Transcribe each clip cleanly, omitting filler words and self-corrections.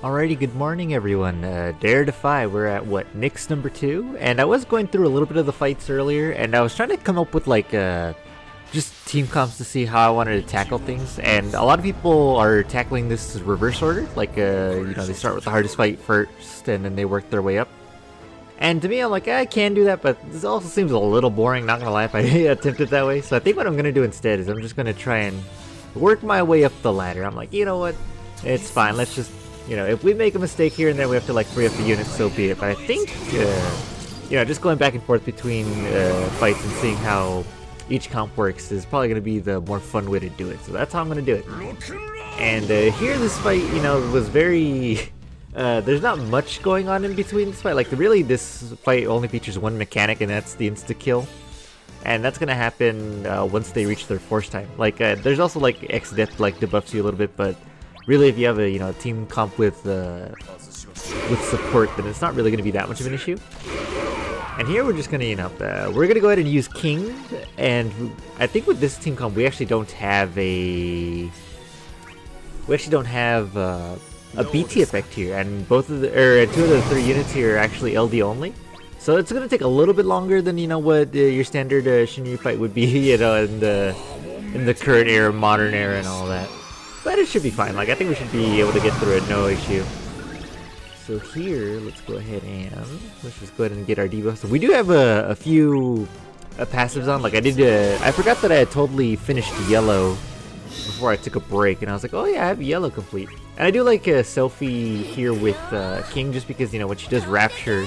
Alrighty, good morning everyone. Defy, we're at what, Nyx number 2? And I was going through a little bit of the fights earlier, and I was trying to come up with like just team comps to see how I wanted to tackle things. And a lot of people are tackling this reverse order, like they start with the hardest fight first, and then they work their way up. And to me, I'm like, I can do that, but this also seems a little boring, not gonna lie, if I attempt it that way. So I think what I'm gonna do instead is I'm just gonna try and work my way up the ladder. I'm like, you know what, it's fine, let's just, if we make a mistake here and there, we have to like free up the unit, so be it. But I think, just going back and forth between fights and seeing how each comp works is probably going to be the more fun way to do it. So that's how I'm going to do it. And here, this fight, was very... there's not much going on in between this fight. Like, really, this fight only features one mechanic, and that's the insta-kill. And that's going to happen once they reach their force time. Like, there's also, like, X-Death, like, debuffs you a little bit, but... really, if you have a team comp with support, then it's not really going to be that much of an issue. And here we're just going to we're going to go ahead and use King, and I think with this team comp we actually don't have a BT effect here, and two of the three units here are actually LD only. So it's going to take a little bit longer than what your standard Shinryu fight would be, in the current era, modern era, and all that. But it should be fine. Like, I think we should be able to get through it, no issue. So here, let's go ahead and let's just go ahead and get our debuffs. So we do have a few passives on. Like, I forgot that I had totally finished yellow before I took a break, and I was like, oh yeah, I have yellow complete. And I do like a Selphie here with King, just because when she does Rapture,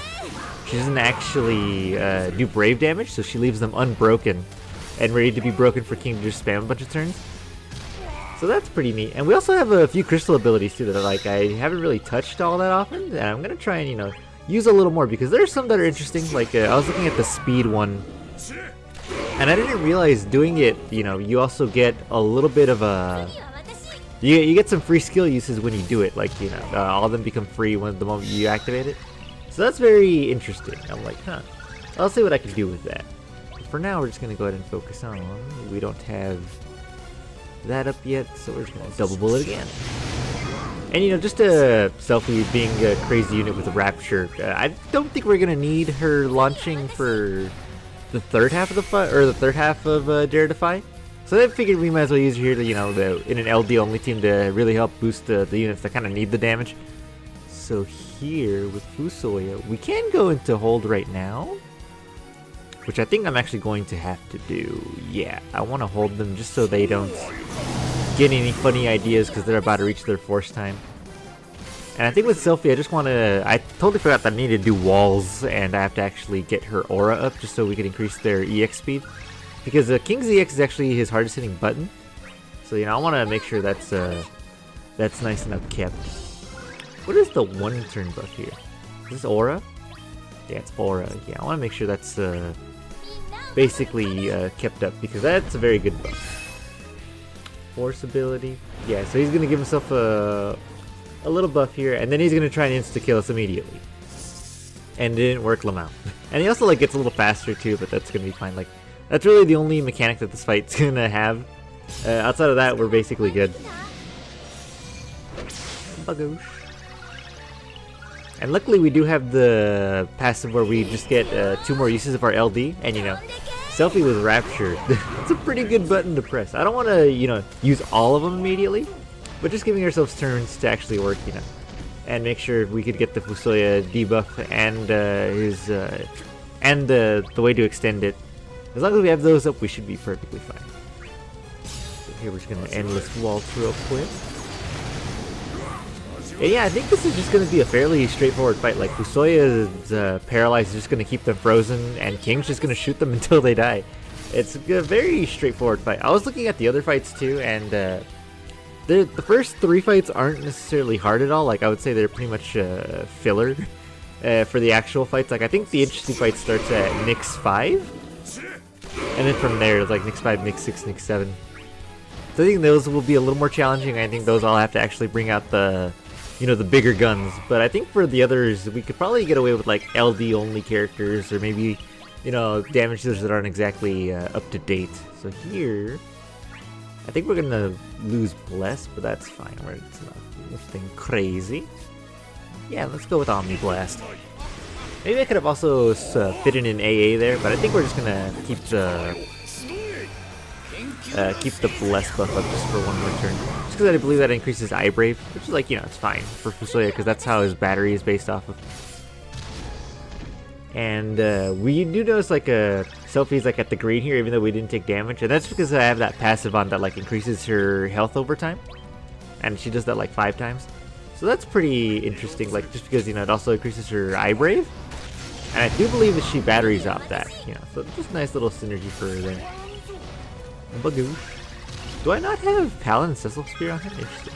she doesn't actually do Brave damage, so she leaves them unbroken and ready to be broken for King to just spam a bunch of turns. So that's pretty neat. And we also have a few crystal abilities too that I haven't really touched all that often, and I'm gonna try and use a little more, because there's some that are interesting. Like I was looking at the speed one, and I didn't realize doing it, you also get a little bit of a you get some free skill uses when you do it. Like all of them become free the moment you activate it. So that's very interesting. I'm like, I'll see what I can do with that. But for now, we're just gonna go ahead and focus on. We don't have that up yet, so we're just gonna double bullet again. And just a Selphie being a crazy unit with a Rapture, I don't think we're gonna need her launching for the third half of the fight, or the third half of Defy. So I figured we might as well use her here to in an LD only team to really help boost the units that kind of need the damage. So here with Fusoya, we can go into hold right now, which I think I'm actually going to have to do. Yeah, I want to hold them just so they don't get any funny ideas, because they're about to reach their force time. And I think with Selphie, I totally forgot that I needed to do walls, and I have to actually get her aura up just so we can increase their EX speed. Because King's EX is actually his hardest hitting button. So, I want to make sure that's nice enough kept. What is the one turn buff here? Is this aura? Yeah, it's aura. Yeah, I want to make sure that's basically kept up, because that's a very good buff. Force ability. Yeah, so he's going to give himself a little buff here, and then he's going to try and insta-kill us immediately. And it didn't work, Lamau. And he also gets a little faster too, but that's going to be fine. Like, that's really the only mechanic that this fight's going to have. Outside of that, we're basically good. Bagoosh. And luckily we do have the passive where we just get 2 more uses of our LD, and Selphie with Rapture, it's a pretty good button to press. I don't want to, use all of them immediately, but just giving ourselves turns to actually work, and make sure we could get the Fusoya debuff and the way to extend it. As long as we have those up, we should be perfectly fine. So here we're just gonna endless waltz real quick. And yeah, I think this is just going to be a fairly straightforward fight. Like, Fusoya's paralyzed is just going to keep them frozen, and King's just going to shoot them until they die. It's a very straightforward fight. I was looking at the other fights too, and the first 3 fights aren't necessarily hard at all. Like, I would say they're pretty much filler for the actual fights. Like, I think the interesting fight starts at Nyx 5, and then from there, it's like Nyx 5, Nyx 6, Nyx 7. So I think those will be a little more challenging. I think those all have to actually bring out the bigger guns. But I think for the others, we could probably get away with like LD only characters, or maybe damage dealers that aren't exactly up to date. So here, I think we're gonna lose Bless, but that's fine. It's not anything crazy. Yeah, let's go with Omni Blast. Maybe I could have also fit in an AA there, but I think we're just gonna keep the Bless buff up just for one more turn. Just because I believe that increases Eye Brave, which is like, you know, it's fine for Fusoya because that's how his battery is based off of. And we do notice like Selphie's like at the green here, even though we didn't take damage, and that's because I have that passive on that like increases her health over time, and she does that like 5 times. So that's pretty interesting, like just because, you know, it also increases her Eye Brave, and I do believe that she batteries off that, you know, so just nice little synergy for her there. Bagoo. Do I not have Paladin Cecil Spear on her? Interesting.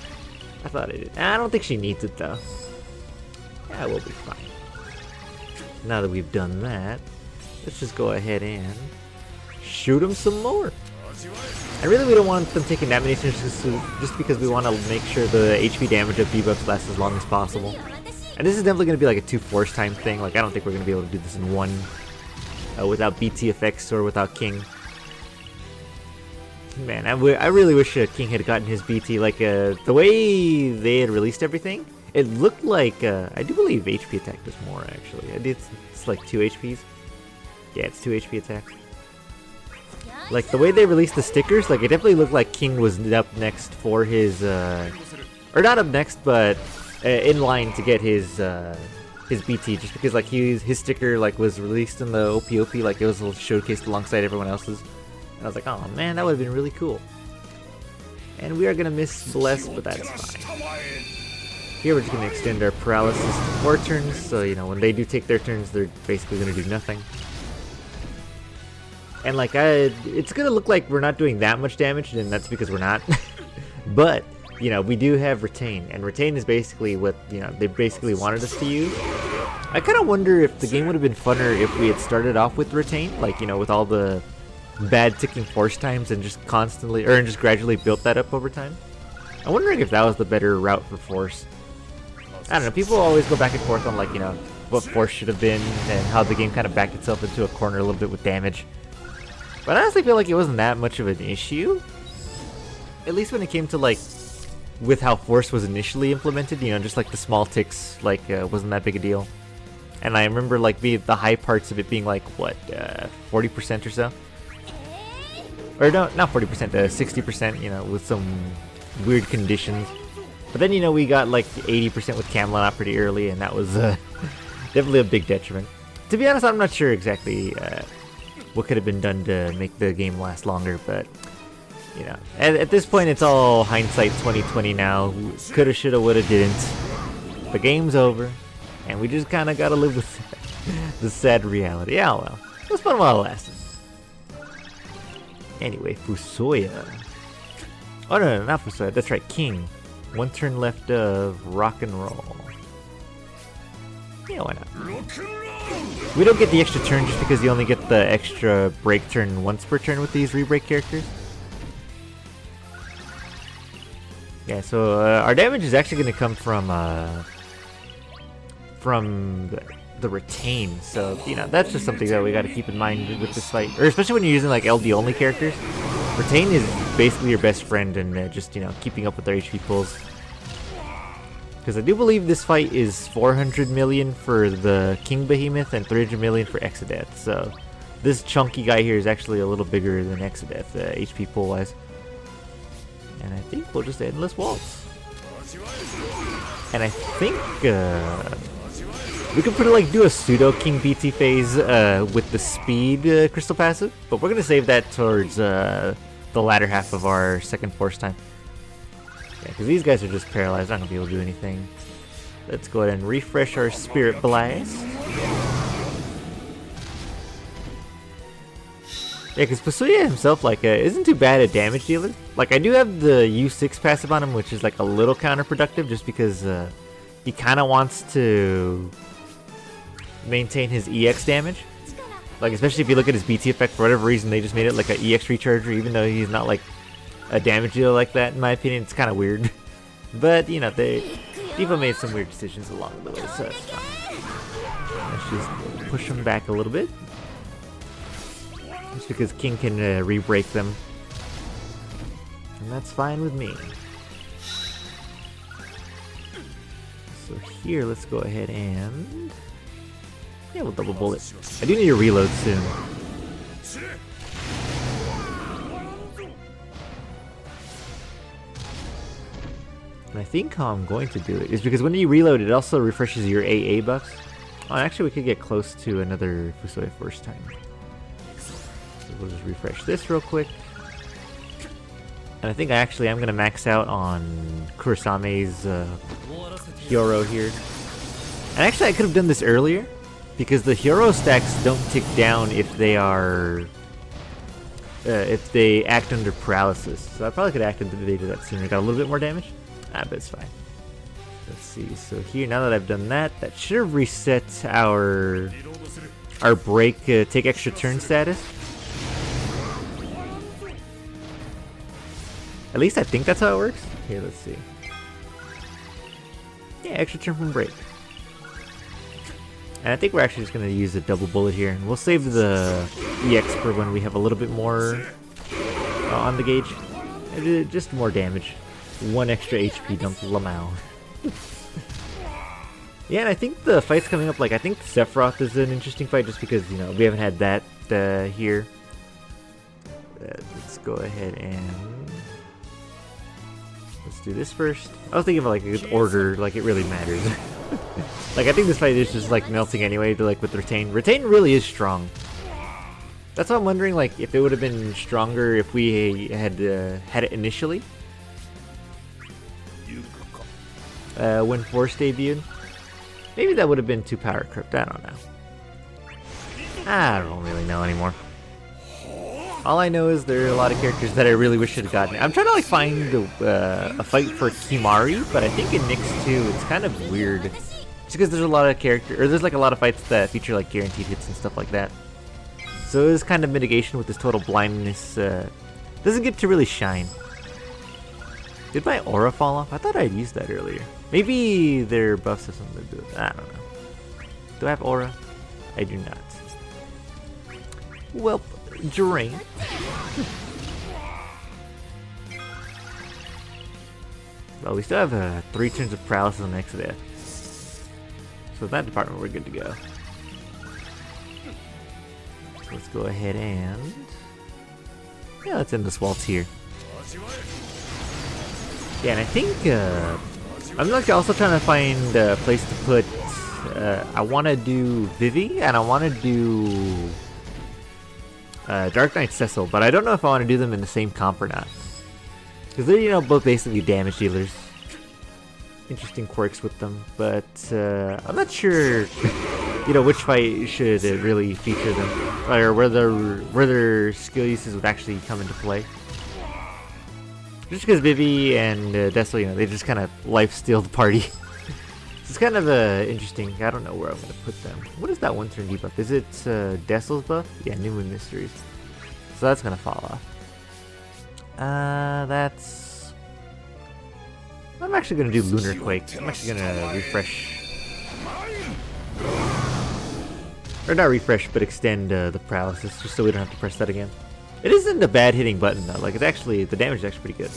I thought I did. I don't think she needs it though. Yeah, we'll be fine. Now that we've done that, let's just go ahead and shoot him some more. And really, we don't want them taking that many turns just because we want to make sure the HP damage of debuffs lasts as long as possible. And this is definitely going to be like a 2 force time thing. Like, I don't think we're going to be able to do this in one without BT effects or without King. Man, I really wish King had gotten his BT. Like, the way they had released everything, it looked like, I do believe HP attack does more, actually. It's like 2 HPs. Yeah, it's 2 HP attack. Like, the way they released the stickers, like, it definitely looked like King was up next for his, or not up next, but in line to get his BT, just because, like, his sticker, like, was released in the OPOP, like, it was showcased alongside everyone else's. And I was like, oh man, that would have been really cool. And we are gonna miss Bless, but that's fine. Here we're just gonna extend our paralysis to 4 turns, so, you know, when they do take their turns, they're basically gonna do nothing. And like, it's gonna look like we're not doing that much damage, and that's because we're not. But, you know, we do have Retain, and Retain is basically what, you know, they basically wanted us to use. I kind of wonder if the game would have been funner if we had started off with Retain, like, you know, with all the bad ticking force times and just constantly, or just gradually built that up over time. I'm wondering if that was the better route for force. I don't know, people always go back and forth on, like, you know, what force should have been and how the game kind of backed itself into a corner a little bit with damage. But I honestly feel like it wasn't that much of an issue. At least when it came to, like, with how force was initially implemented, you know, just like the small ticks, like, wasn't that big a deal. And I remember, like, the high parts of it being, like, what, 40% or so? Or no, not 40%, 60%, you know, with some weird conditions. But then, you know, we got like 80% with Camelot out pretty early, and that was definitely a big detriment. To be honest, I'm not sure exactly what could have been done to make the game last longer, but, you know, at this point, it's all hindsight 2020 now. Coulda, shoulda, woulda, didn't. The game's over, and we just kind of gotta live with the sad reality. Yeah, well, it was fun while it lasted. Anyway, Fusoya. Oh no, not Fusoya, that's right, King. 1 turn left of rock and roll. Yeah, why not? We don't get the extra turn just because you only get the extra break turn once per turn with these re-break characters. Yeah, so our damage is actually going to come from the Retain, so, you know, that's just something that we got to keep in mind with this fight, or especially when you're using like LD only characters. Retain is basically your best friend in just, you know, keeping up with their HP pulls. Because I do believe this fight is 400 million for the King Behemoth and 300 million for Exodeth, so this chunky guy here is actually a little bigger than Exodeth, HP pull wise. And I think we'll just Endless Waltz. And I think we could pretty like do a pseudo King BT phase with the speed crystal passive, but we're gonna save that towards the latter half of our second force time. Yeah, because these guys are just paralyzed, not gonna be able to do anything. Let's go ahead and refresh our Spirit Blast. Yeah, because Fusoya himself, like, isn't too bad a damage dealer. Like, I do have the U6 passive on him, which is like a little counterproductive, just because he kind of wants to maintain his EX damage. Like, especially if you look at his BT effect, for whatever reason, they just made it like an EX recharger, even though he's not like a damage dealer like that, in my opinion. It's kind of weird. But, you know, people made some weird decisions along the way, so that's fine. Let's just push him back a little bit. Just because King can re-break them. And that's fine with me. So here, let's go ahead and... yeah, we'll double bullet. I do need to reload soon. And I think how I'm going to do it is because when you reload, it also refreshes your AA buffs. Oh, actually, we could get close to another Fusoya first time. So we'll just refresh this real quick. And I think I actually am going to max out on Kurosame's Hero here. And actually, I could have done this earlier, because the hero stacks don't tick down if they are... if they act under paralysis. So I probably could have activated that sooner. Got a little bit more damage? But it's fine. Let's see, so here, now that I've done that, that should have reset our break take extra turn status. At least I think that's how it works. Here, let's see. Yeah, extra turn from break. And I think we're actually just going to use a double bullet here. And we'll save the EX for when we have a little bit more on the gauge. Just more damage. 1 extra HP dump Lamau. Yeah, and I think the fights coming up, like, I think Sephiroth is an interesting fight just because, you know, we haven't had that here. Let's go ahead and... let's do this first. I was thinking of, like, an order, like, it really matters. Like, I think this fight is just, like, melting anyway, like, with Retain. Retain really is strong. That's why I'm wondering, like, if it would have been stronger if we had had it initially. When Force debuted. Maybe that would have been too power crept. I don't know. I don't really know anymore. All I know is there are a lot of characters that I really wish I'd gotten. I'm trying to like find a fight for Kimari, but I think in Nyx 2 it's kind of weird. Just because there's a lot of there's like a lot of fights that feature like guaranteed hits and stuff like that. So it's kind of mitigation with this total blindness. Doesn't get to really shine. Did my aura fall off? I thought I'd used that earlier. Maybe their buffs have something to do with it. I don't know. Do I have aura? I do not. Well, drain. Well, we still have 3 turns of paralysis on next death. So in that department, we're good to go. So let's go ahead and... yeah, let's end this waltz here. Yeah, and I think... I'm like also trying to find a place to put... I want to do Vivi, and I want to do... Dark Knight Cecil, but I don't know if I want to do them in the same comp or not. Because they're, you know, both basically damage dealers. Interesting quirks with them, but I'm not sure, you know, which fight should really feature them, or where their skill uses would actually come into play. Just because Vivi and Desil, you know, they just kind of life-steal the party. It's kind of interesting. I don't know where I'm going to put them. What is that one turn debuff? Is it Desil's buff? Yeah, New Moon Mysteries. So that's going to fall off. That's... I'm actually going to do Lunar Quake. I'm actually going to refresh... or not refresh, but extend the paralysis, just so we don't have to press that again. It isn't a bad hitting button though, like it's actually, the damage is actually pretty good.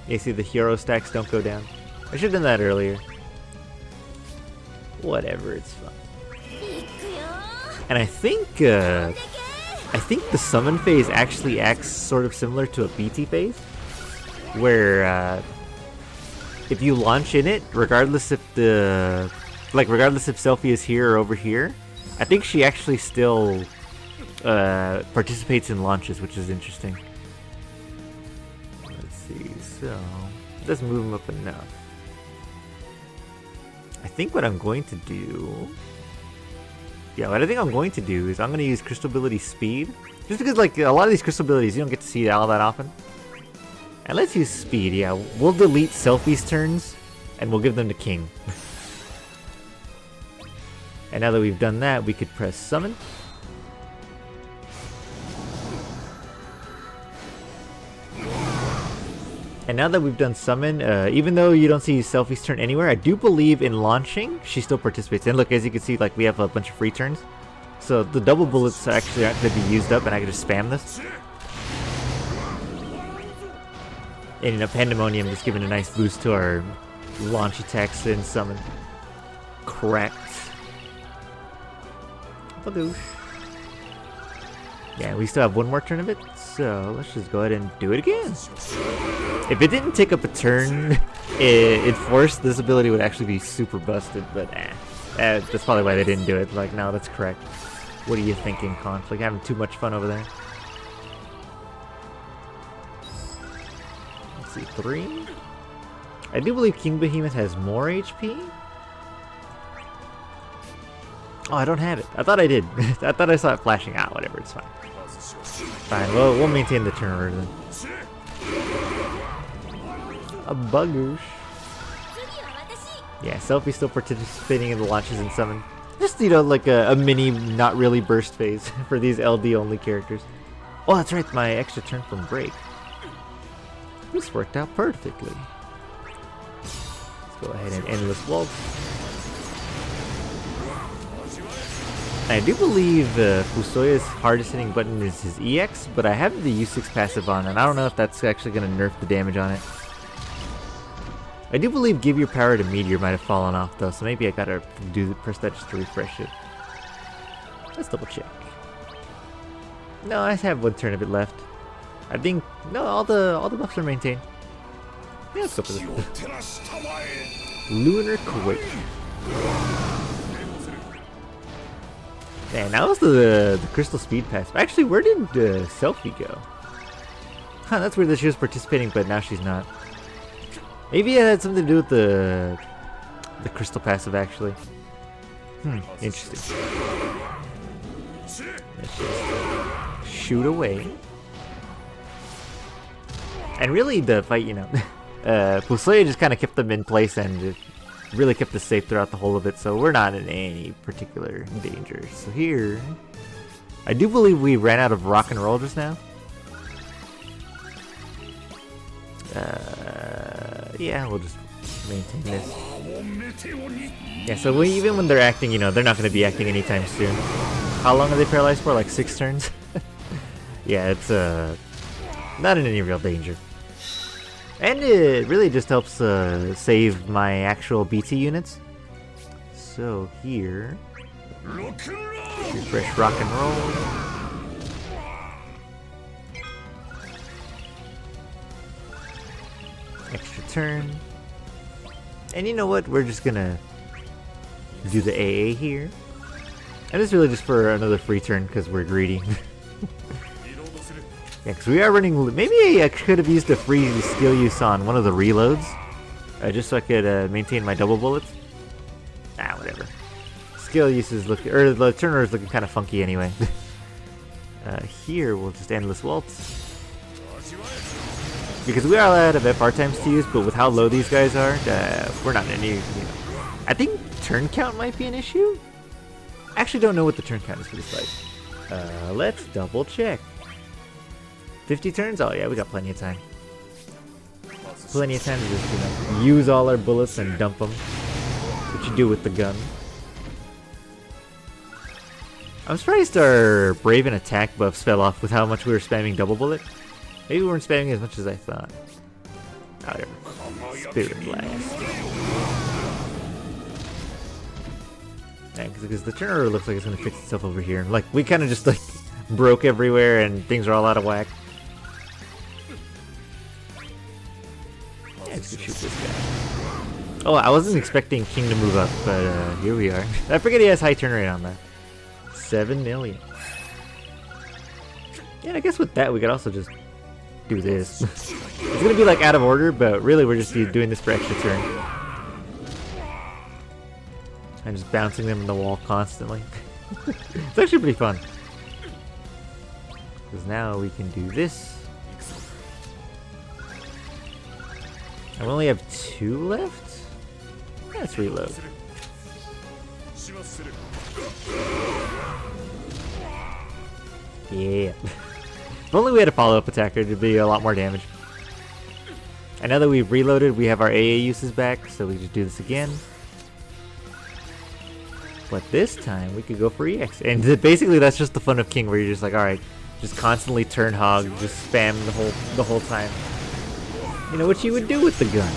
You see the hero stacks don't go down. I should have done that earlier. Whatever, it's fun. And I think the summon phase actually acts sort of similar to a BT phase, where if you launch in it, regardless if Selphie is here or over here, I think she actually still participates in launches, which is interesting. Let's see, so it doesn't move him up enough. I think what I'm going to do... yeah, what I think I'm going to do is I'm going to use Crystal Ability Speed. Just because, like, a lot of these Crystal Abilities, you don't get to see all that often. And let's use Speed, yeah. We'll delete Selphie's turns, and we'll give them to King. And now that we've done that, we could press Summon. And now that we've done Summon, even though you don't see Selphie's turn anywhere, I do believe in launching, she still participates. And look, as you can see, like we have a bunch of free turns. So the double bullets actually aren't going to be used up, and I can just spam this. And, you know, Pandemonium just giving a nice boost to our launch attacks and summon. Correct. Badoosh. Yeah, we still have one more turn of it, so let's just go ahead and do it again. If it didn't take up a turn in Force, this ability would actually be super busted, but that's probably why they didn't do it. Like, no, that's correct. What are you thinking, Conflict? Having too much fun over there. Let's see, 3? I do believe King Behemoth has more HP. Oh, I don't have it. I thought I did. I thought I saw it flashing out. Whatever, it's fine. Fine, well, we'll maintain the turn order then. A Bugoosh. Yeah, Selphie still participating in the launches and summon. Just, you know, like a mini, not really burst phase for these LD only characters. Oh, that's right, my extra turn from break. This worked out perfectly. Let's go ahead and Endless Waltz. I do believe Fusoya's hardest hitting button is his EX, but I have the U6 passive on, and I don't know if that's actually going to nerf the damage on it. I do believe Give Your Power to Meteor might have fallen off though, so maybe I gotta press that just to refresh it. Let's double check. No, I have one turn of it left. I think no, all the buffs are maintained. Yeah, let's go for this. Lunar Quake. Man, that was the Crystal Speed Pass. Actually, where did Selphie go? Huh, that's weird that she was participating, but now she's not. Maybe it had something to do with the Crystal Passive, actually. Interesting. Let's just shoot away. And really, the fight, you know, Fusoya just kind of kept them in place and really kept us safe throughout the whole of it, so we're not in any particular danger. So here, I do believe we ran out of rock and roll just now. Yeah, we'll just maintain this. Yeah, so even when they're acting, you know, they're not going to be acting anytime soon. How long are they paralyzed for? Like 6 turns? Yeah, it's not in any real danger. And it really just helps save my actual BT units. So here, refresh rock and roll. Extra turn. And you know what? We're just gonna do the AA here. And it's really just for another free turn because we're greedy. Yeah, because we are running. Maybe I could have used a free skill use on one of the reloads, just so I could maintain my double bullets. Ah, whatever. Skill use is looking, or the turn order is looking kind of funky anyway. Here we'll just Endless Waltz. Because we are out of FR times to use, but with how low these guys are, we're not in any. You know. I think turn count might be an issue. I actually don't know what the turn count is for this fight. Let's double check. 50 turns? Oh yeah, we got plenty of time. Plenty of time to just, you know, use all our bullets and dump them. What you do with the gun. I'm surprised our Brave and Attack buffs fell off with how much we were spamming double bullet. Maybe we weren't spamming as much as I thought. Whatever. Spirit Blast. Yeah, because the turn order looks like it's going to fix itself over here. Like, we kind of just, like, broke everywhere and things are all out of whack. Yeah, let's go shoot this guy. Oh, I wasn't expecting King to move up, but here we are. I forget he has high turn rate on that. 7 million. Yeah, I guess with that we could also just do this. It's gonna be like out of order, but really we're just doing this for extra turn. I'm just bouncing them in the wall constantly. It's actually pretty fun. Because now we can do this. And we only have 2 left? Let's reload. Yeah. If only we had a follow-up attacker, it'd be a lot more damage. And now that we've reloaded, we have our AA uses back, so we just do this again. But this time, we could go for EX. And basically, that's just the fun of King, where you're just like, alright, just constantly turn hog, just spam the whole time. You know what you would do with the gun.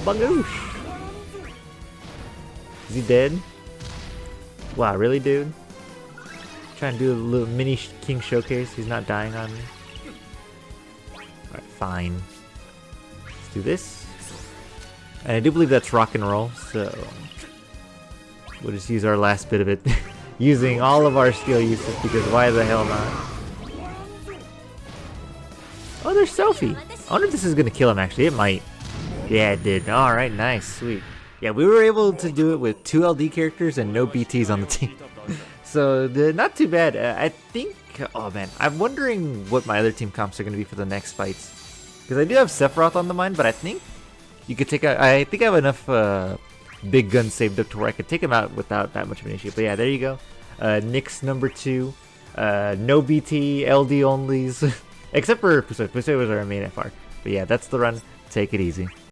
Bagoosh! Is he dead? Wow, really, dude? Trying to do a little mini King showcase. He's not dying on me. Alright, fine. Let's do this. And I do believe that's rock and roll, so we'll just use our last bit of it. Using all of our skill uses, because why the hell not? Oh, there's Selphie! I wonder if this is gonna kill him actually. It might. Yeah, it did. Alright, nice, sweet. Yeah, we were able to do it with 2 LD characters and no BTs on the team. So, not too bad. I think... Oh man, I'm wondering what my other team comps are gonna be for the next fights. Because I do have Sephiroth on the mind, but I think you could take out... I think I have enough big guns saved up to where I could take him out without that much of an issue. But yeah, there you go. Nyx number 2. No BT, LD onlys. Except for Fusoya. Fusoya was our main FR. But yeah, that's the run. Take it easy.